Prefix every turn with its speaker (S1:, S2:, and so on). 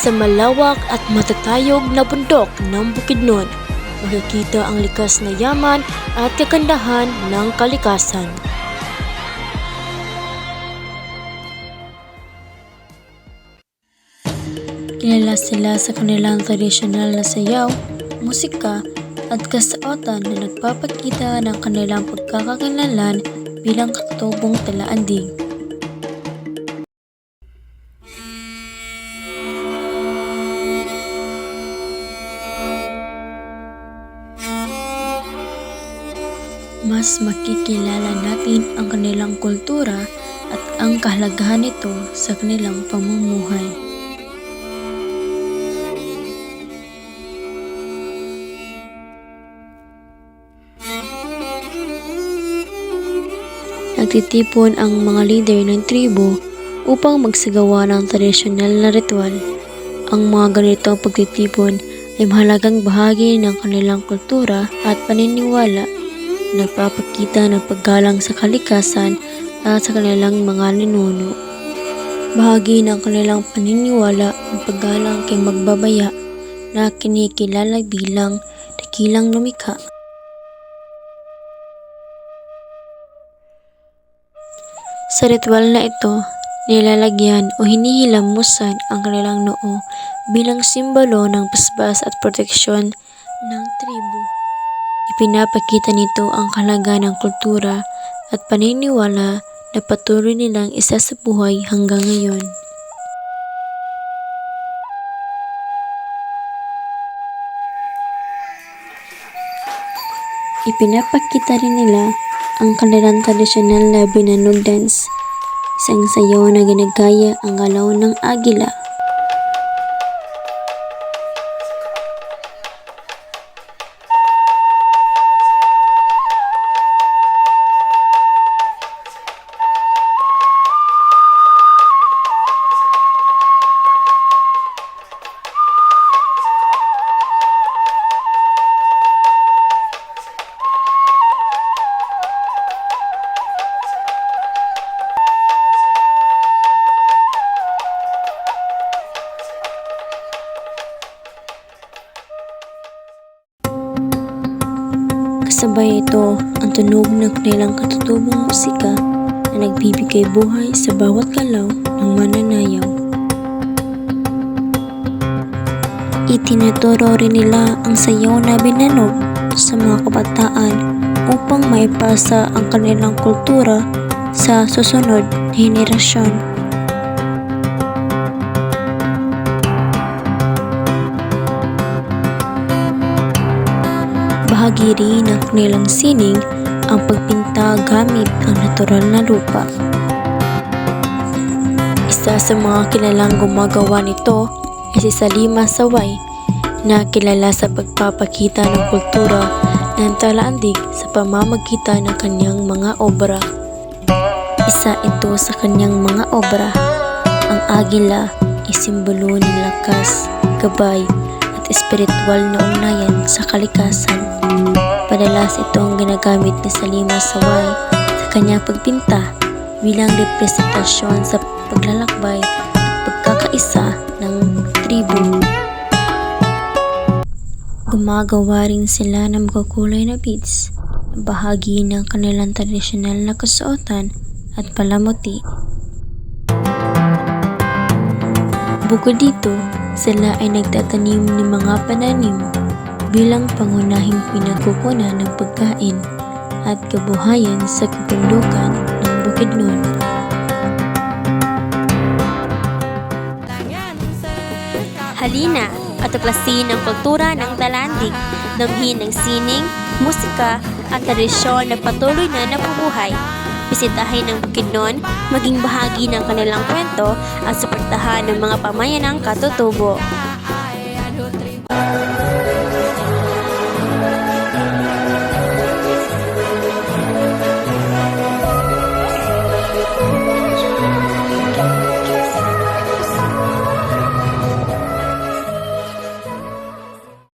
S1: Sa malawak at matatayog na bundok ng Bukidnon, makikita ang likas na yaman at kagandahan ng kalikasan. Kilala sila sa kanilang tradisyonal na sayaw, musika at kasaotan na nagpapakita ng kanilang pagkakakilanlan bilang katutubong talaanding. Mas makikilala natin ang kanilang kultura at ang kahalagahan nito sa kanilang pamumuhay. Nagtitipon ang mga leader ng tribo upang magsagawa ng tradisyonal na ritual. Ang mga ganitong pagtitipon ay mahalagang bahagi ng kanilang kultura at paniniwala, nagpapakita ng paggalang sa kalikasan at sa kanilang mga ninuno. Bahagi ng kanilang paniniwala ang paggalang kay Magbabaya na kinikilala bilang dakilang lumikha. Sa ritual na ito, nilalagyan o hinihilamusan ang kanilang noo bilang simbolo ng pasbas at proteksyon ng tribo. Ipinapakita nito ang kahalagaan ng kultura at paniniwala na patuloy nilang isa sa buhay hanggang ngayon. Ipinapakita rin nila ang kanilang tradisyonal na Binanog dance, isang sayaw na ginagaya ang galaw ng agila. Kasabay ito ang tunog ng kanilang katutubong musika na nagbibigay buhay sa bawat galaw ng mananayaw. Itinuturo rin nila ang sayaw na Binanog sa mga kabataan upang maipasa ang kanilang kultura sa susunod na henerasyon. Bahagi rin ng kanilang sining ang pagpinta gamit ang natural na lupa. Isa sa mga kilalang gumagawa nito ay si Salima Saway, na kilala sa pagpapakita ng kultura ng talaandig sa pamamagitan ng kanyang mga obra. Isa ito sa kanyang mga obra, ang agila ay simbolo ng lakas, gabay at espiritual na ugnayan sa kalikasan. Padalas itong ginagamit ni Salima Saway sa kanyang pagpinta bilang representasyon sa paglalakbay at pagkakaisa ng tribo. Gumagawa rin sila ng makukulay na beads na bahagi ng kanilang tradisyonal na kasuotan at palamuti. Bukod dito, sila ay nagtatanim ng mga pananim bilang pangunahing pinagkukunan ng pagkain at kabuhayan sa kabundukan ng Bukidnon.
S2: Halina at tuklasin ang kultura ng Talandig, damhin ng sining, musika at tradisyon na patuloy na nabubuhay. Bisitahin ang Bukidnon, maging bahagi ng kanilang kwento at suportahan ng mga pamayanang katutubo.